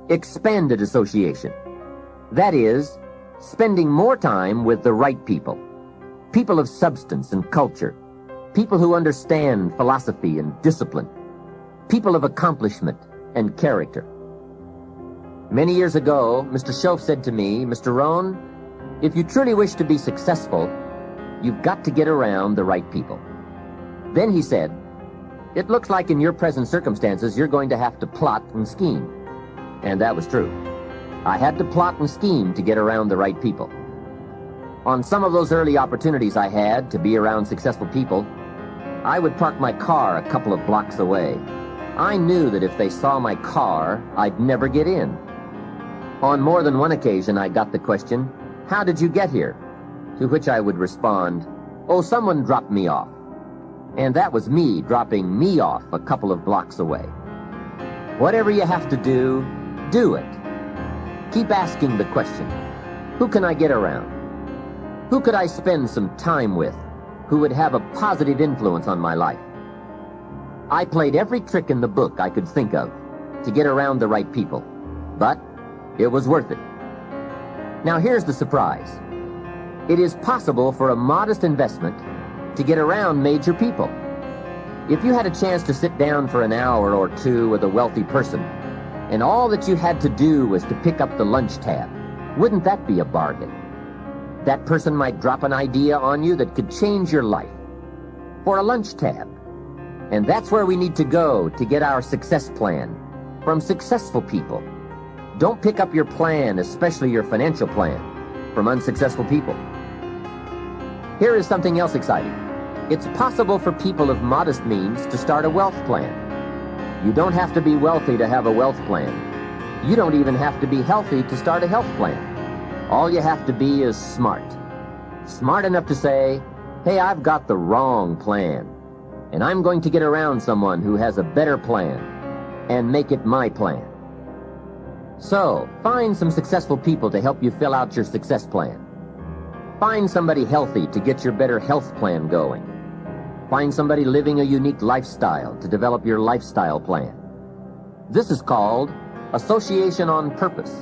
expanded association. That is, spending more time with the right people. People of substance and culture. People who understand philosophy and discipline. People of accomplishment and character. Many years ago, Mr. Shoaff said to me, "Mr. Rohn, if you truly wish to be successful, you've got to get around the right people." Then he said, "It looks like in your present circumstances you're going to have to plot and scheme." And that was true. I had to plot and scheme to get around the right people. On some of those early opportunities I had to be around successful people, I would park my car a couple of blocks away. I knew that if they saw my car, I'd never get in. On more than one occasion, I got the question, "How did you get here?" To which I would respond, "Oh, someone dropped me off." And that was me dropping me off a couple of blocks away. Whatever you have to do it. Keep asking the question, who can I get around? Who could I spend some time with who would have a positive influence on my life? I played every trick in the book I could think of to get around the right people, but it was worth it. Now here's the surprise. It is possible for a modest investment to get around major people. If you had a chance to sit down for an hour or two with a wealthy person, and all that you had to do was to pick up the lunch tab, wouldn't that be a bargain? That person might drop an idea on you that could change your life. For a lunch tab. And that's where we need to go to get our success plan, from successful people. Don't pick up your plan, especially your financial plan, from unsuccessful people. Here is something else exciting. It's possible for people of modest means to start a wealth plan. You don't have to be wealthy to have a wealth plan. You don't even have to be healthy to start a health plan. All you have to be is smart. Smart enough to say, "Hey, I've got the wrong plan, and I'm going to get around someone who has a better plan and make it my plan." So, find some successful people to help you fill out your success plan. Find somebody healthy to get your better health plan going. Find somebody living a unique lifestyle to develop your lifestyle plan. This is called association on purpose,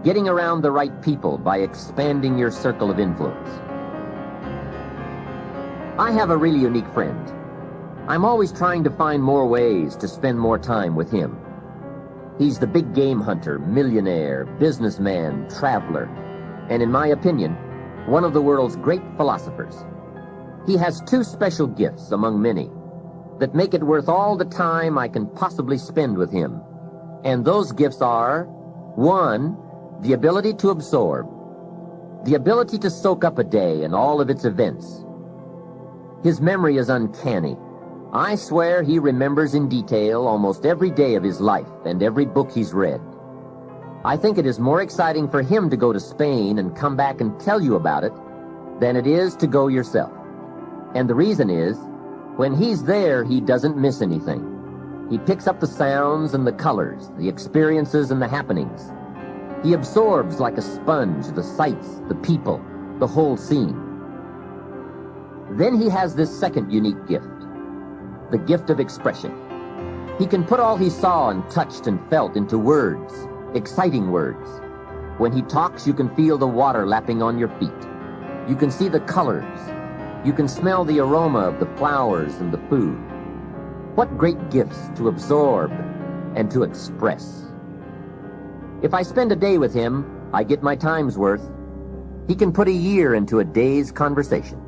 getting around the right people by expanding your circle of influence. I have a really unique friend. I'm always trying to find more ways to spend more time with him. He's the big game hunter, millionaire, businessman, traveler, and in my opinion, one of the world's great philosophers. He has two special gifts among many that make it worth all the time I can possibly spend with him. And those gifts are, one, the ability to absorb, the ability to soak up a day and all of its events. His memory is uncanny. I swear he remembers in detail almost every day of his life and every book he's read. I think it is more exciting for him to go to Spain and come back and tell you about it than it is to go yourself. And the reason is, when he's there, he doesn't miss anything. He picks up the sounds and the colors, the experiences and the happenings. He absorbs like a sponge the sights, the people, the whole scene. Then he has this second unique gift, the gift of expression. He can put all he saw and touched and felt into words, exciting words. When he talks, you can feel the water lapping on your feet. You can see the colors. You can smell the aroma of the flowers and the food. What great gifts to absorb and to express. If I spend a day with him, I get my time's worth. He can put a year into a day's conversation.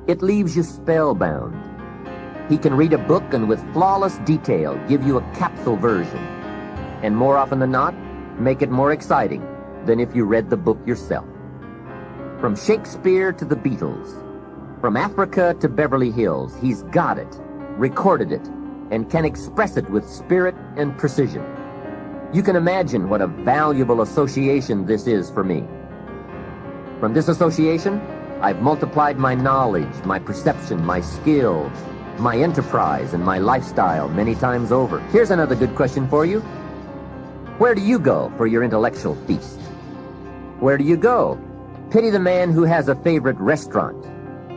It leaves you spellbound. He can read a book and with flawless detail give you a capsule version. And more often than not, make it more exciting than if you read the book yourself. From Shakespeare to the Beatles, from Africa to Beverly Hills, he's got it, recorded it, and can express it with spirit and precision. You can imagine what a valuable association this is for me. From this association, I've multiplied my knowledge, my perception, my skills, my enterprise, and my lifestyle many times over. Here's another good question for you. Where do you go for your intellectual feast? Where do you go? Pity the man who has a favorite restaurant,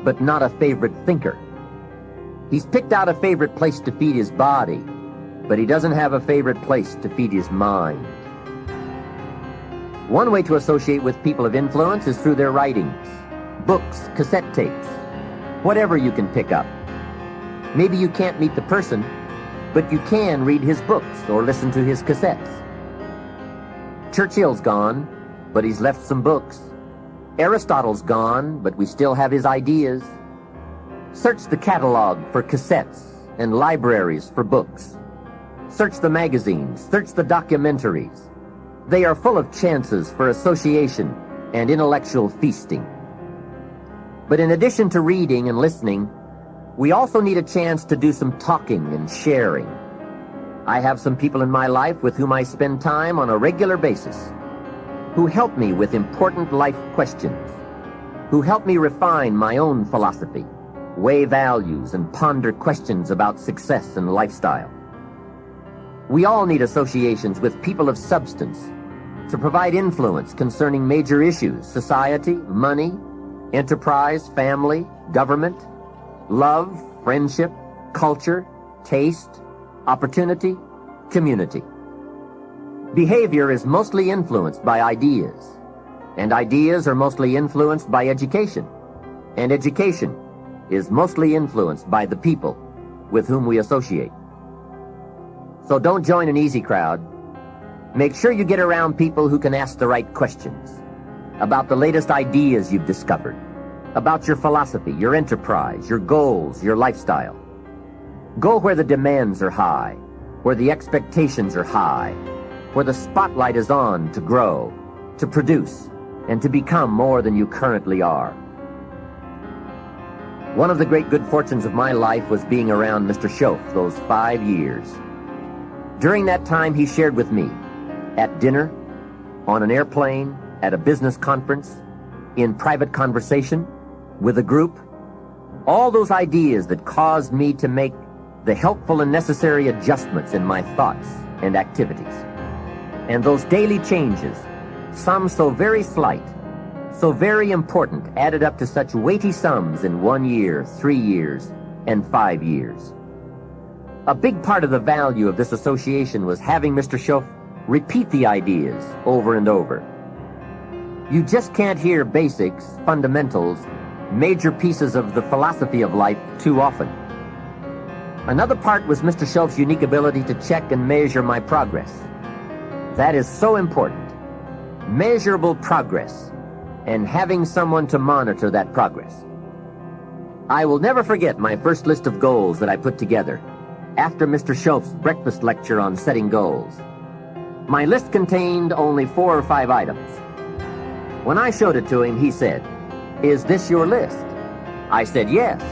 but not a favorite thinker. He's picked out a favorite place to feed his body, but he doesn't have a favorite place to feed his mind. One way to associate with people of influence is through their writings, books, cassette tapes, whatever you can pick up. Maybe you can't meet the person, but you can read his books or listen to his cassettes. Churchill's gone, but he's left some books. Aristotle's gone, but we still have his ideas. Search the catalog for cassettes and libraries for books. Search the magazines, search the documentaries. They are full of chances for association and intellectual feasting. But in addition to reading and listening, we also need a chance to do some talking and sharing. I have some people in my life with whom I spend time on a regular basis, who help me with important life questions, who help me refine my own philosophy, weigh values, and ponder questions about success and lifestyle. We all need associations with people of substance to provide influence concerning major issues: society, money, enterprise, family, government, love, friendship, culture, taste, opportunity, community. Behavior is mostly influenced by ideas, and ideas are mostly influenced by education, and education is mostly influenced by the people with whom we associate. So don't join an easy crowd. Make sure you get around people who can ask the right questions about the latest ideas you've discovered, about your philosophy, your enterprise, your goals, your lifestyle. Go where the demands are high, where the expectations are high, where the spotlight is on to grow, to produce, and to become more than you currently are. One of the great good fortunes of my life was being around Mr. Schoaf those 5 years. During that time, he shared with me, at dinner, on an airplane, at a business conference, in private conversation, with a group, all those ideas that caused me to make the helpful and necessary adjustments in my thoughts and activities. And those daily changes, some so very slight, so very important, added up to such weighty sums in 1 year, 3 years, and 5 years. A big part of the value of this association was having Mr. Schoaf repeat the ideas over and over. You just can't hear basics, fundamentals, major pieces of the philosophy of life too often. Another part was Mr. Schoaf's unique ability to check and measure my progress. That is so important. Measurable progress, and having someone to monitor that progress. I will never forget my first list of goals that I put together after Mr. Schoaf's breakfast lecture on setting goals. My list contained only 4 or 5 items. When I showed it to him, he said, "Is this your list?" I said, "Yes."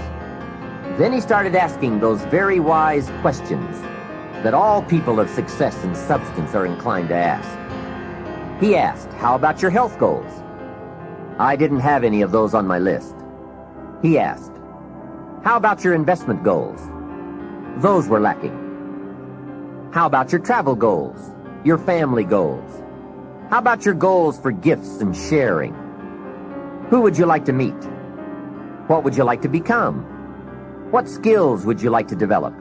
Then he started asking those very wise questions that all people of success and substance are inclined to ask. He asked, "How about your health goals?" I didn't have any of those on my list. He asked, "How about your investment goals?" Those were lacking. "How about your travel goals, your family goals? How about your goals for gifts and sharing? Who would you like to meet? What would you like to become? What skills would you like to develop?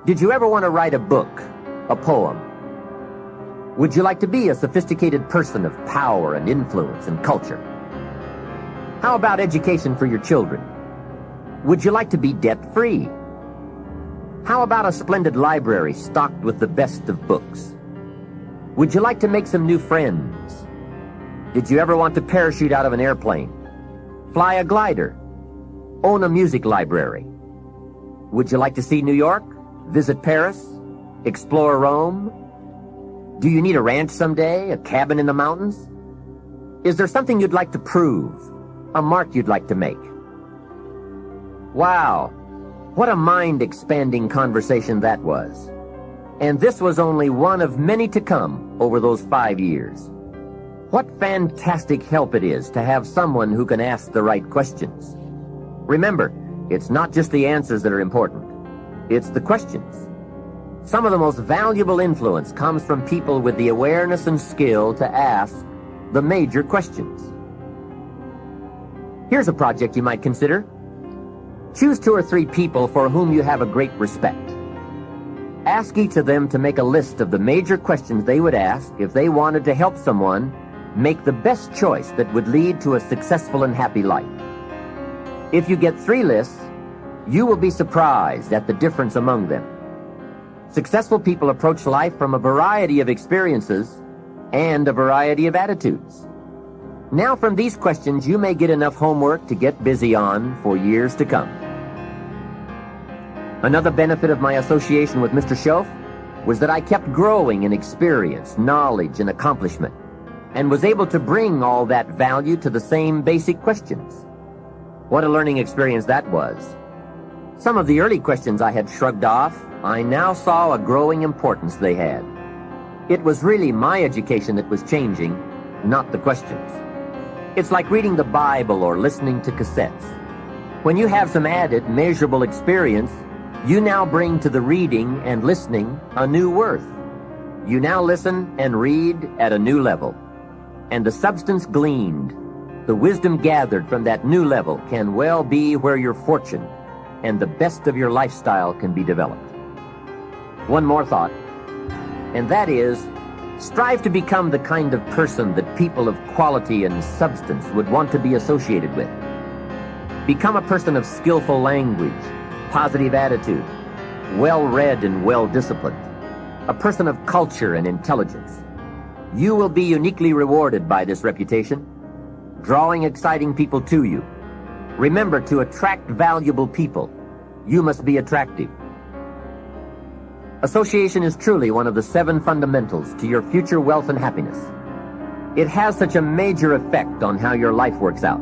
Did you ever want to write a book, a poem? Would you like to be a sophisticated person of power and influence and culture? How about education for your children? Would you like to be debt-free? How about a splendid library stocked with the best of books? Would you like to make some new friends? Did you ever want to parachute out of an airplane? Fly a glider? Own a music library? Would you like to see New York? Visit Paris? Explore Rome? Do you need a ranch someday? A cabin in the mountains? Is there something you'd like to prove? A mark you'd like to make? Wow! What a mind-expanding conversation that was. And this was only one of many to come over those 5 years. What fantastic help it is to have someone who can ask the right questions. Remember, it's not just the answers that are important. It's the questions. Some of the most valuable influence comes from people with the awareness and skill to ask the major questions. Here's a project you might consider. Choose 2 or 3 people for whom you have a great respect. Ask each of them to make a list of the major questions they would ask if they wanted to help someone make the best choice that would lead to a successful and happy life. If you get 3 lists, you will be surprised at the difference among them. Successful people approach life from a variety of experiences and a variety of attitudes. Now, from these questions, you may get enough homework to get busy on for years to come. Another benefit of my association with Mr. Schoaf was that I kept growing in experience, knowledge, and accomplishment, and was able to bring all that value to the same basic questions. What a learning experience that was. Some of the early questions I had shrugged off, I now saw a growing importance they had. It was really my education that was changing, not the questions. It's like reading the Bible or listening to cassettes. When you have some added, measurable experience, you now bring to the reading and listening a new worth. You now listen and read at a new level. And the substance gleaned, the wisdom gathered from that new level can well be where your fortune and the best of your lifestyle can be developed. One more thought, and that is, strive to become the kind of person that people of quality and substance would want to be associated with. Become a person of skillful language, positive attitude, well-read and well-disciplined, a person of culture and intelligence. You will be uniquely rewarded by this reputation, drawing exciting people to you. Remember, to attract valuable people, you must be attractive. Association is truly one of the 7 fundamentals to your future wealth and happiness. It has such a major effect on how your life works out.